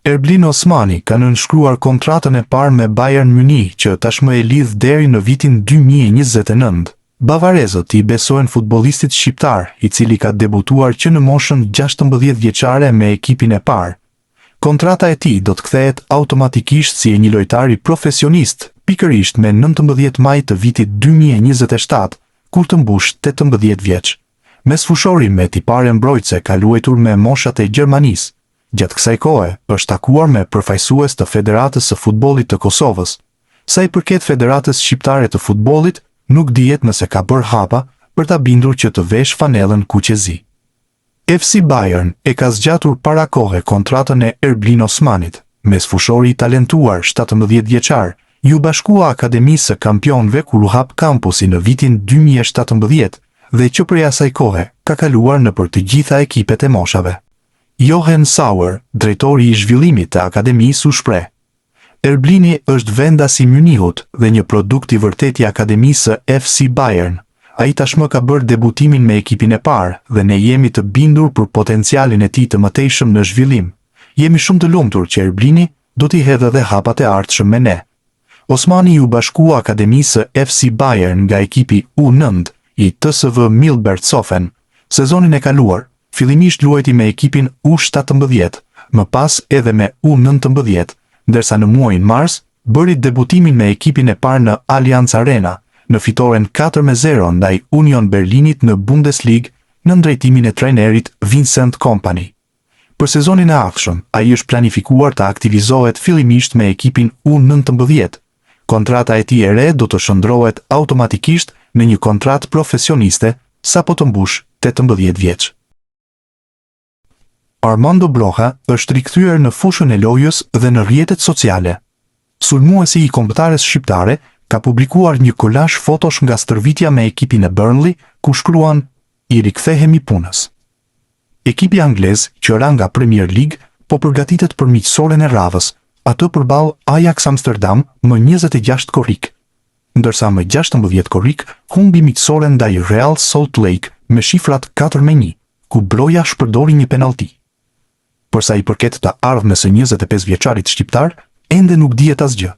Erblin Osmani ka nënshkruar kontratën e parë me Bayern Munich që tashmë e lidh deri në vitin 2029. Bavarezët i besojnë futbollistit shqiptar, i cili ka debutuar që në moshën 16 vjeçare me ekipin e parë. Kontrata e tij do të kthehet automatikisht si e një lojtari profesionist, pikërisht me 19 maj të vitit 2027, kur të mbush 18 vjeç. Mesfushori me tipare mbrojtëse ka luajtur me moshat e Gjermanisë. Gjatë kësaj kohe, është takuar me përfaqësues të Federatës së Futbollit të Kosovës. Sa i përket Federatës Shqiptare të Futbollit, nuk dihet nëse ka bërë hapa për ta bindur që të vesh fanellën kuqezi. FC Bayern e ka zgjatur para kohe kontratën e Erblin Osmanit. Mesfushori i talentuar 17 vjeçar ju bashkua Akademisë së Kampionëve kur u hap kampusi në vitin 2017 dhe që prej asaj kohe ka kaluar në për të gjitha ekipet e moshave. Johan Sauer, drejtori i zhvillimit të Akademisë, u shpreh: Erblini është vendasi Munichut dhe një produkt i vërtet i Akademisë së FC Bayern. Ai tashmë ka bërë debutimin me ekipin e parë dhe ne jemi të bindur për potencialin e tij të mëtejshëm në zhvillim. Jemi shumë të lumtur që Erblini do t'i hedhë edhe hapat e ardhshëm me ne. Osmani u bashkua Akademisë së FC Bayern nga ekipi U9 i TSV Milbertshofen. Sezonin e kaluar, fillimisht luajti me ekipin U17, më pas edhe me U19, ndërsa në muajin mars bëri debutimin me ekipin e parë në Allianz Arena, në fitoren 4-0 ndaj Union Berlinit në Bundesliga në drejtimin e trajnerit Vincent Kompany. Për sezonin e ardhshëm, ai është planifikuar të aktivizohet fillimisht me ekipin U19. Kontrata e tij e re do të shndrohet automatikisht në një kontratë profesioniste sapo të mbush 18 vjeç. Armando Broja është rikthyer në fushën e lojës dhe në rrjetet sociale. Sulmuesi i kombëtares shqiptare ka publikuar një kolazh fotosh nga stërvitja me ekipin e Burnley, ku shkruan: "I rikthehemi punës." Ekipi anglez, që ra nga Premier League, po përgatitet për miqësoren e radhës, atë përballë Ajax Amsterdam më 26 korrik. Ndërsa më 16 korrik humbi miqësoren ndaj Real Salt Lake me shifrat 4-1, ku Broja shpërdori një penallti. Përsa i përket të ardhmes së 25 vjeçarit shqiptar, ende nuk dihet asgjë.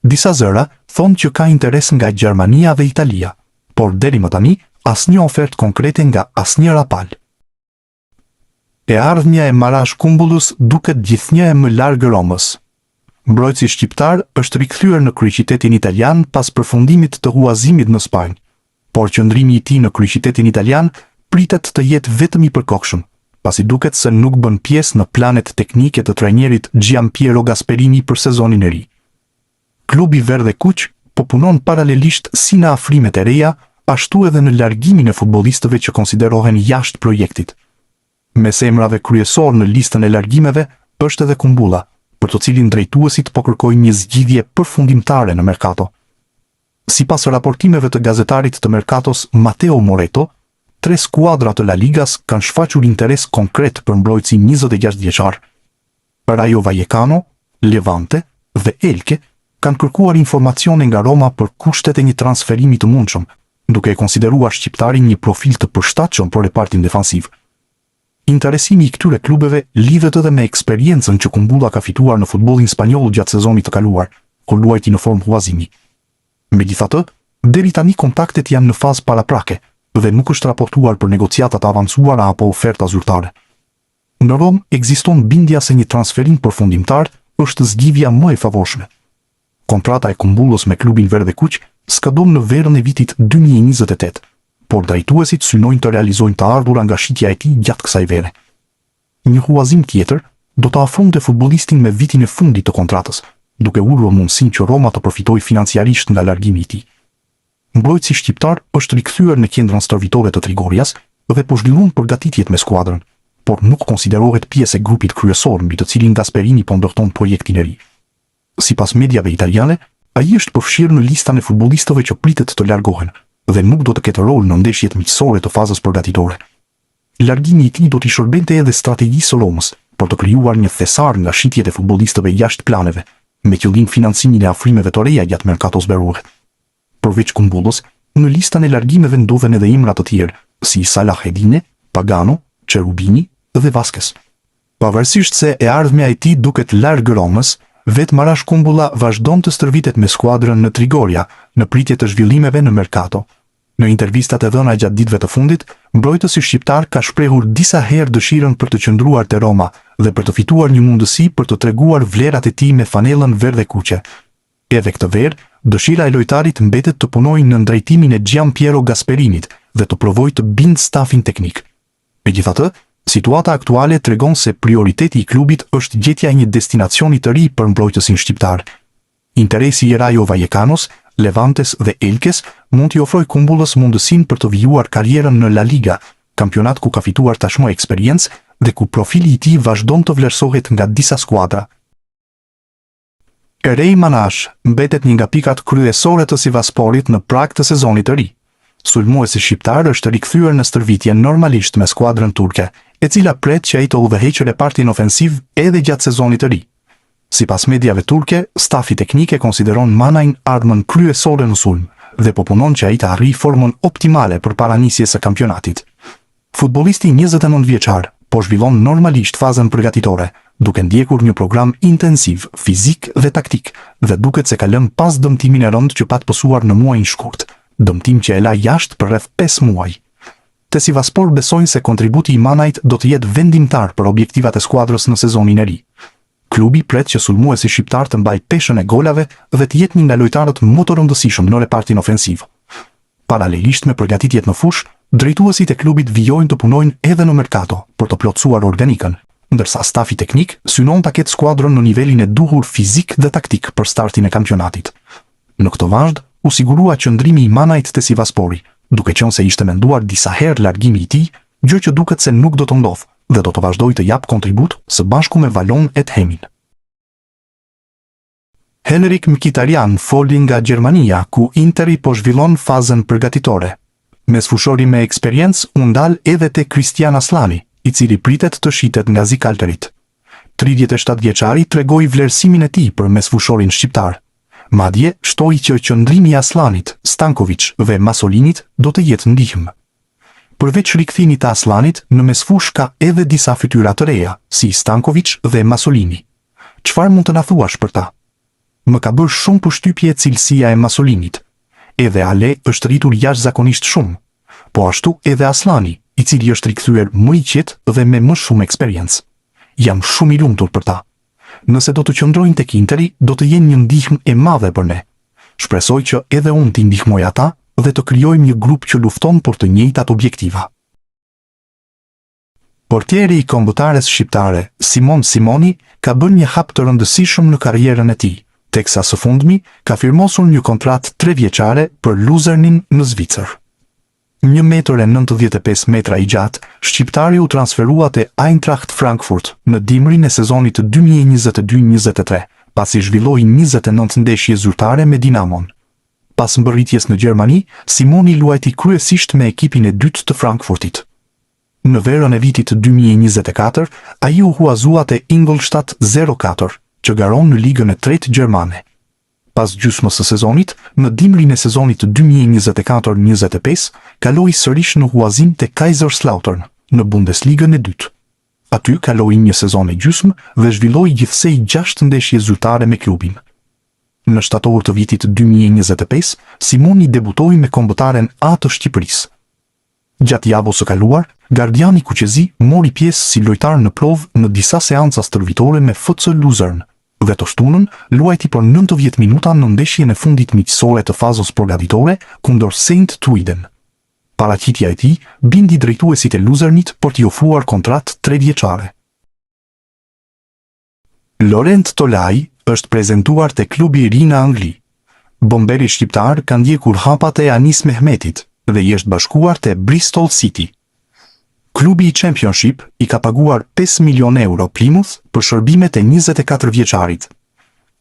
Disa zëra thonë që ka interes nga Gjermania dhe Italia, por deri më tani asnjë ofertë konkrete nga asnjëra palë. E ardhmja e Marash Kumbullus duket gjithnjë e më larg Romës. Mbrojtësi shqiptar është rikthyer në kryeqytetin italian pas përfundimit të huazimit në Spanjë, por qëndrimi i tij në kryeqytetin italian pritet të jetë vetëm i përkohshëm, pasi duket se nuk bën pjesë në planet teknike të trajnerit Gianpiero Gasperini për sezonin e ri. Klubi Verdhe Kuq po punon paralelisht si në afrimet e reja, ashtu edhe në largimin e futbollistëve që konsiderohen jashtë projektit. Mes emrave kryesor në listën e largimeve është edhe Kumbulla, për të cilin drejtuesit po kërkojnë një zgjidhje përfundimtare në merkato. Sipas raportimeve të gazetarit të Merkatos Matteo Moretto, 3 skuadra të La Ligas kanë shfaqur interes konkret për mbrojtësin 26 vjeçar. Rayo Vallecano, Levante dhe Elche kanë kërkuar informacione nga Roma për kushtet e një transferimi të mundshëm, duke e konsideruar shqiptarin një profil të përshtatshëm për repartin defansiv. Interesimi i këtyre klubeve lidhet edhe me eksperiencën që Kumbulla ka fituar në futbollin spanjoll gjatë sezonit të kaluar, kur luajti në formë huazimi. Megjithatë, deri tani kontaktet janë në fazë paraprake dhe nuk është raportuar për negociata të avancuara apo oferta zyrtare. Në Rom ekziston bindja se një transferim përfundimtar është zgjidhja më e favorshme. Kontrata e Kumbullës me klubin Verdhe Kuq skadon në verën e vitit 2028, por drejtuesit synojnë të realizojnë të ardhura nga shitja e tij gjatë kësaj vere. Një huazim tjetër do të afronte futbollistin me vitin e fundit të kontratës, duke ulur mundësinë që Roma të përfitojë financiarisht nga largimi i tij. Mbrojtësi shqiptar është rikthyer në qendrën stërvitore të Trigorias dhe po zhvillon përgatitjet me skuadrën, por nuk konsiderohet pjesë e grupit kryesor mbi të cilin Gasperini po ndërton projektin e ri. Sipas mediave italiane, ai është përfshirë në listën e futbollistëve që pritet të largohen dhe nuk do të ketë rol në ndeshjet miqësore të fazës përgatitore. Largimi i tij do t'i shërbente edhe strategjisë së Romës për të krijuar një thesar nga shitjet e futbollistëve jashtë planeve, me qëllim financimin e afrimeve të reja gjatë merkatos beruar. Përveç Kumbullës, në listën e largimeve ndodhen edhe emra të tjerë, si Salah Edine, Pagano, Cherubini dhe Vasquez. Pavarësisht se e ardhmja e tij duket larg Romës, vetë Marash Kumbulla vazhdon të stërvitet me skuadrën në Trigoria, në pritje të zhvillimeve në merkato. Në intervistat e dhëna gjatë ditëve të fundit, mbrojtësi shqiptar ka shprehur disa herë dëshirën për të qëndruar te Roma dhe për të fituar një mundësi për të treguar vlerat e tij me fanellën verdhe kuqe. Edhe këtë verë, dëshira e lojtarit mbetet të punojë në drejtimin e Gianpiero Gasperinit dhe të provojë të bindë stafin teknik. Megjithatë, situata aktuale tregon se prioriteti i klubit është gjetja e një destinacioni të ri për mbrojtësin shqiptar. Interesi i Rayo Vallecanos, Levantes dhe Elkes mund t'i ofrojë Kumbullës mundësinë për të vijuar karrierën në La Liga, kampionat ku ka fituar tashmë eksperiencë dhe ku profili i tij vazhdon të vlerësohet nga disa skuadra. Erej Manash mbetet një nga pikat kryesore të Sivasporit në prag të sezonit të ri. Sulmuesi shqiptar është rikthyer në stërvitje normalisht me skuadrën turke, e cila pret që ai të udhëheqë repartin ofensiv edhe gjatë sezonit të ri. Sipas mediave turke, stafi teknik e konsideron Manajn armën kryesore në sulm dhe po punon që ai të arrijë formën optimale përpara nisjes së kampionatit. Futbollisti 29 vjeçar po zhvillon normalisht fazën përgatitore, duke ndjekur një program intensiv, fizik dhe taktik, dhe duket se ka lënë pas dëmtimin e rëndë që pat pësuar në muajin shkurt, dëmtim që e la jashtë për rreth 5 muaj. Te Sivaspor besojnë se kontributi i Manajt do të jetë vendimtar për objektivat e skuadrës në sezonin e ri. Klubi pret që sulmuesi shqiptar të mbajë peshën e golave dhe të jetë një nga lojtarët më të rëndësishëm në repartin ofensiv. Paralelisht me përgatitjet në fushë, drejtuesit e klubit vijojnë të punojnë edhe në merkato për të plotësuar organikën, ndërsa stafi teknik synon ta ketë skuadrën në nivelin e duhur fizik dhe taktik për startin e kampionatit. Në këtë vazhd, u sigurua qëndrimi i Manajt te Sivaspori, duke qenë se ishte menduar disa herë largimi i tij, gjë që duket se nuk do të ndodhë dhe do të vazhdojë të jap kontribut së bashku me Valon et Hemin. Henrik Mkhitaryan foli nga Gjermania, ku Interi po zhvillon fazën përgatitore. Mesfushori me eksperiencë u ndal edhe te Christian Aslani, i cili pritet të shitet nga Zikalterit. 37 vjeçari tregoi vlerësimin e tij për mesfushorin shqiptar. Madje shtoi që qëndrimi i Aslanit, Stanković dhe Masolinit do të jetë ndihmë. Përveç rikthimit të Aslanit, në mesfush ka edhe disa fytyra të reja, si Stanković dhe Masolini. Çfarë mund të na thuash për ta? Më ka bërë shumë përshtypje cilësia e Masolinit. Edhe Ale është rritur jashtëzakonisht shumë, po ashtu edhe Aslani, i cili është rikthyer më i qetë dhe me më shumë eksperiencë. Jam shumë i lumtur për ta. Nëse do të qëndrojnë tek Interi, do të jenë një ndihmë e madhe për ne. Shpresoj që edhe unë t'i ndihmoj ata dhe të krijojmë një grup që lufton për të njëjtat objektiva. Portieri i kombëtares shqiptare, Simon Simoni, ka bërë një hap të rëndësishëm në karrierën e tij, teksa së fundmi ka firmosur një kontratë 3 vjeçare për Luzernin në Zvicër. 1,95 metra i gjatë, shqiptari u transferua te Eintracht Frankfurt në dimrin e sezonit të 2022-23, pasi zhvilloi 29 ndeshje zyrtare me Dinamon. Pas mbërritjes në Gjermani, Simoni luajti kryesisht me ekipin e dytë të Frankfurtit. Në verën e vitit 2024, ai u huazua te Ingolstadt 04, që garon në ligën e tretë gjermane. Pas gjysmës së sezonit, në dimrin e sezonit 2024-25, kaloi sërish në huazim te Kaiserslautern, në Bundesligën e dytë. Aty kaloi një sezon e gjysmë dhe zhvilloi gjithsej 6 ndeshje zyrtare me klubin. Në shtator të vitit 2025, Simoni debutoi me kombëtaren A të Shqipërisë. Gjatë javës së kaluar, gardiani kuqezi mori pjesë si lojtar në provë në disa seanca stërvitore me FC Luzern, dhe të shtunën luajti për 90 minuta në ndeshjen e fundit miqësore të fazës përgatitore kundër St. Truiden. Paraqitja e tij bindi drejtuesit e Luzernit për t'i ofruar kontratë 3 vjeçare. Laurent Tolaj është prezantuar te klubi i ri në Angli. Bomberi shqiptar ka ndjekur hapat e Anis Mehmetit dhe i është bashkuar te Bristol City. Klubi i Championship i ka paguar 5 milion euro Plymouth për shërbimet e 24 vjeçarit.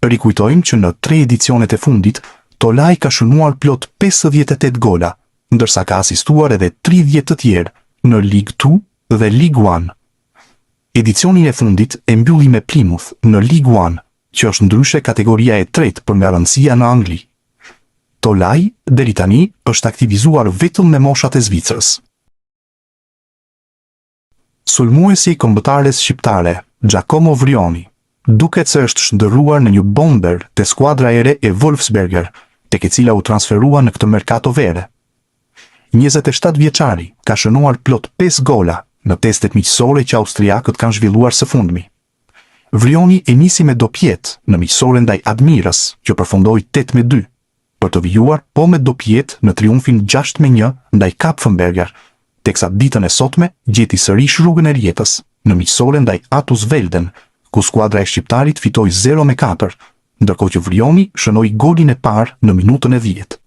Rikujtojmë që në 3 edicionet e fundit, Tolaj ka shënuar plot 58 gola, ndërsa ka asistuar edhe 30 të tjerë në League 2 dhe League 1. Edicionin e fundit e mbylli me Plymouth në League 1, që është ndryshe kategoria e tretë për nga rëndësia në Angli. Tolaj, deri tani, është aktivizuar vetëm me moshat e Zvicrës. Sulmuesi i kombëtares shqiptare, Giacomo Vrioni, duket se është shndërruar në një bomber te skuadra e re e Wolfsberger, tek e cila u transferua në këtë merkato vere. 27 vjeçari ka shënuar plot 5 gola në testet miqësore që austriakët kanë zhvilluar së fundmi. Vrioni e nisi me dopjet në miqësore ndaj Admirës, që përfundoi 8-2, për të vijuar po me dopjet në triumfin 6-1 ndaj Kapfenberger, teksa ditën e sotme gjeti sërish rrugën e rjetës në miqësore ndaj Atus Velden, ku skuadra e shqiptarit fitoi 0-4, ndërkohë që Vrioni shënoi golin e parë në minutën e 10.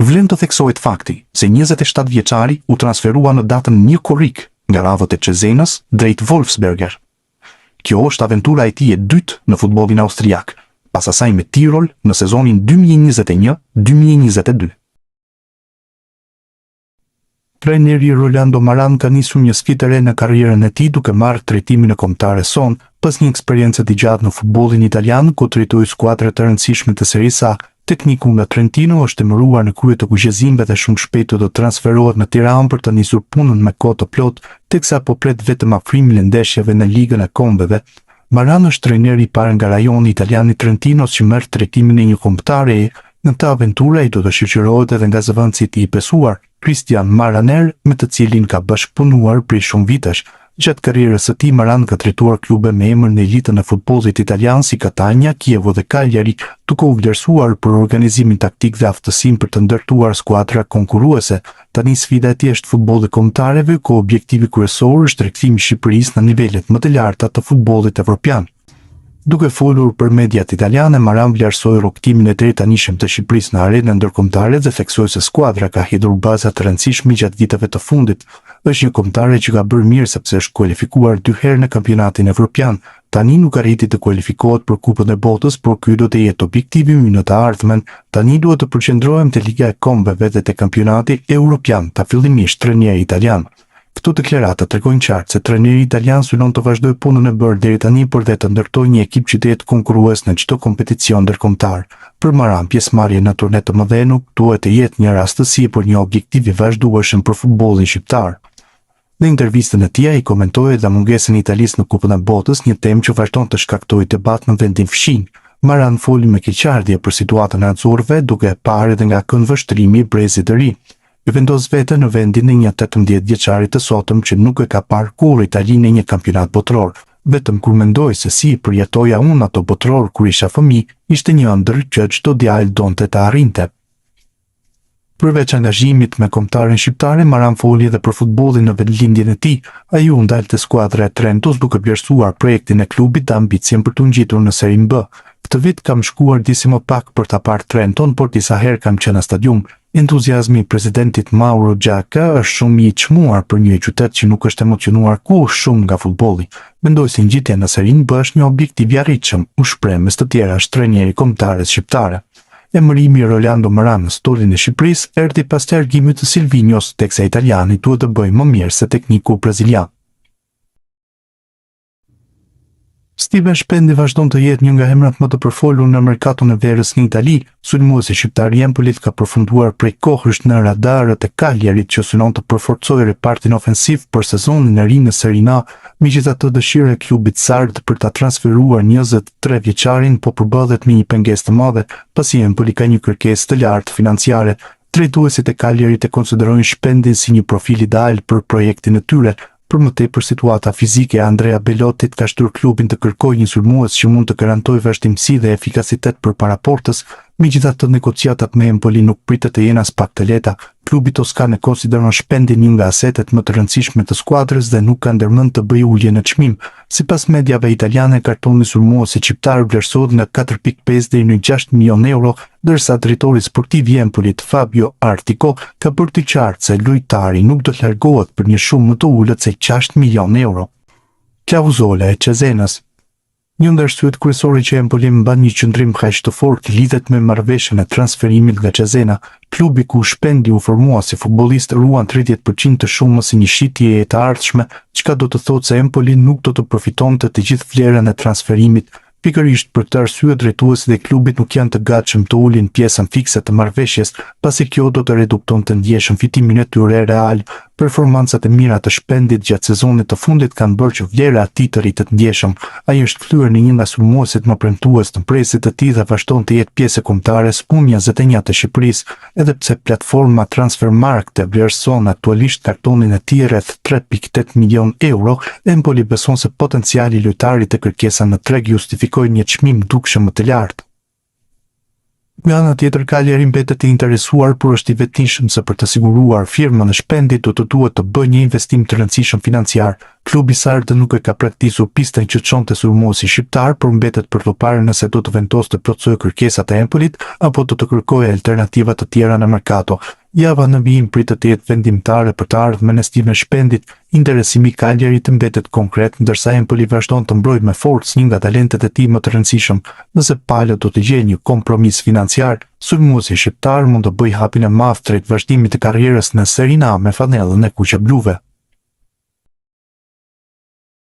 Vlen të theksohet fakti se 27 vjeçari u transferua në datën 1 korrik nga radhët e Cezenës drejt Wolfsberger. Kjo është aventura e tij e dytë në futbollin austriak, pas asaj me Tirol në sezonin 2021-2022. Trajneri Rolando Maran ka nisur një sfidë e re në karrierën e tij duke marrë trajtimin e kombëtare son, pas një eksperiencë të gjatë në futbollin italian ku drejtoi skuadra të rëndësishme të Serie A. Tekniku nga Trentino është emëruar në krye të kuqezimeve dhe shumë shpejt do të transferohet në Tiranë për të nisur punën me kohë të plot, teksa po pret vetëm afrimin e ndeshjeve në Ligën e Kombeve. Maran është trajneri i parë nga rajoni italian i Trentinos që merr trajtimin e një kombëtare e. Në këtë aventurë ai do të shoqërohet edhe nga zëvendësi i tij i besuar, Christian Maraner, me të cilin ka bashkëpunuar prej shumë vitesh. Gjatë karrierës së tij Maran ka drejtuar klube me emër në elitën e futbollit italian si Catania, Chievo dhe Cagliari, duke u vlerësuar për organizimin taktik dhe aftësinë për të ndërtuar skuadra konkurruese. Tani sfida e tij është futbolli kombëtarëve, ku objektivi kryesor është rikthimi i Shqipërisë në nivelet më të larta të futbollit evropian. Duke folur për mediat italiane, Maran vlerësoi rrugtimin e drejtanishëm të Shqipërisë në arenën ndërkombëtare dhe theksoi se skuadra ka hedhur baza të rëndësishme gjatë viteve të fundit. Është një kombëtare që ka bërë mirë sepse është kualifikuar 2 herë në kampionatin evropian. Tani nuk arriti të kualifikohet për Kupën e Botës, por ky do të jetë objektivi ynë në të ardhmen. Tani duhet të përqendrohemi te Liga e Kombeve dhe te kampionati evropian, ta fillimisht trajneri italian. Këto deklarata tregojnë qartë se trajneri italian synon të vazhdojë punën e bërë deri tani, por dhe të ndërtojë një ekip që të jetë konkurrues në çdo kompeticion ndërkombëtar. Për Maran, pjesëmarrja në turne të mëdha nuk duhet të jetë një rastësi, por një objektiv i vazhdueshëm për futbollin shqiptar. Në intervistën e tij ai komentoi edhe mungesën e Italisë në Kupën e Botës, një temë që vazhdon të shkaktojë debat në vendin fshin. Maran foli me keqardhje për situatën e nxorëve, duke parë edhe nga këndvështrimi i brezit të ri. I vendos veten në vendin e një 18 vjeçari të sotëm që nuk e ka parë kurrë Italinë në një kampionat botror. Vetëm kur mendoj se si përjetoja unë ato botror kur isha fëmijë, ishte një ëndër që çdo djalë donte ta arrinte. Përveç angazhimit me kombëtaren shqiptare, Maran foli edhe për futbollin në vendlindjen e tij. Ai u ndal te skuadra e Trentos duke vlerësuar projektin e klubit dhe ambicien për të ngjitur në Serie B. Këtë vit kam shkuar disi më pak për ta parë Trenton, por disa herë kam qenë në stadium. Entuziazmi i presidentit Mauro Giacca është shumë i çmuar për një qytet që nuk është emocionuar kurrë shumë nga futbolli. Mendoj se ngjitja në Serie B është një objektiv i arritshëm, u shpreh mes të tjera trajneri kombëtares shqiptare. Emërimi i Rolando Maran në stollin e Shqipërisë erdhi pas largimit të Silvinhos, teksa italiani duhet të bëjë më mirë se tekniku brazilian. Steven Shpendi vazhdon të jetë një nga emrat më të përfolur në merkaton e verës në Itali. Sulmuesi shqiptar i Empolit ka përfunduar prej kohësh në radarët e Cagliarit që synon të përforcojë repartin ofensiv për sezonin e ri në Serie A. Megjithatë, dëshira e klubit sard për ta transferuar 23 vjeçarin po përballet me një pengesë të madhe, pasi Empoli ka një kërkesë të lartë financiare. Drejtuesit e Cagliarit e konsiderojnë Shpendin si një profil ideal për projektin e tyre. Për më tepër, situata fizike e Andrea Belottit ka shtyrë klubin të kërkojë një sulmues që mund të garantojë vazhdimsi dhe efikasitet përpara portës. Megjithatë, negociatat me Empoli nuk pritet të jenë as pak të lehta. Klubi toskan e konsideron Shpendin një nga asetet më të rëndësishme të skuadrës dhe nuk ka ndërmend të bëjë ulje në çmim. Sipas mediave italiane, kartoni sulmuesit shqiptar vlerësohet nga 4.5 deri në 6 milion euro, ndërsa drejtori sportiv i Empolit Fabio Artico ka bërë të qartë se lojtari nuk do të largohet për një shumë më të ulët se 6 milion euro. Klauzola e Cezenës. Një ndër arsyet kryesore që Empoli mban një qëndrim kaq të fortë lidhet me marrëveshjen e transferimit nga Cezena. Klubi ku Shpendi u formua si futbollist ruan 30% të shumës së një shitje e të ardhshme, çka do të thotë se Empoli nuk do të përfitonte të gjithë vlerën e transferimit. Pikërisht për këtë arsye, drejtuesit e klubit nuk janë të gatshëm të ulin pjesën fikse të marrëveshjes, pasi kjo do të reduktonte ndjeshëm fitimin e tyre real. Performancat e mira të shpendit gjatë sezonit të fundit kanë bërë që vlera e tij të rritet ndjeshëm. Ai është kthyer në një nga sulmuesit më premtues të presit të tij dhe vazhdon të jetë pjesë e kombëtares U21 të Shqipërisë, edhe pse platforma Transfermarkt e vlerëson aktualisht kartonin e tij rreth 3.8 milion euro, Empoli beson se potenciali i lojtarit e kërkesa në treg justifikojnë një çmim dukshëm më të lartë. Nga ana tjetër, Cagliari mbetet i interesuar, por është i vetëdijshëm se për të siguruar firmën e shpendit duhet të bëjë një investim të rëndësishëm financiar. Klubi sardo nuk e ka praktikisur pistën që çonte sulmuesi shqiptar, por mbetet për të parë nëse do të vendosë të plotësojë kërkesat e Empolit apo do të kërkojë alternativa të tjera në merkato. Java në vijim pritet të jetë vendimtare për të ardhmen e Steven Shpendit. Interesimi i Cagliarit mbetet konkret, ndërsa Empoli vazhdon të mbrojë me forcë një nga talentet e tij më të rëndësishëm. Nëse Palë do të gjejë një kompromis financiar, sulmuesi shqiptar mund të bëjë hapin e madh drejt vazhdimit të karrierës në Serie A me fanellën e kuqe bluve.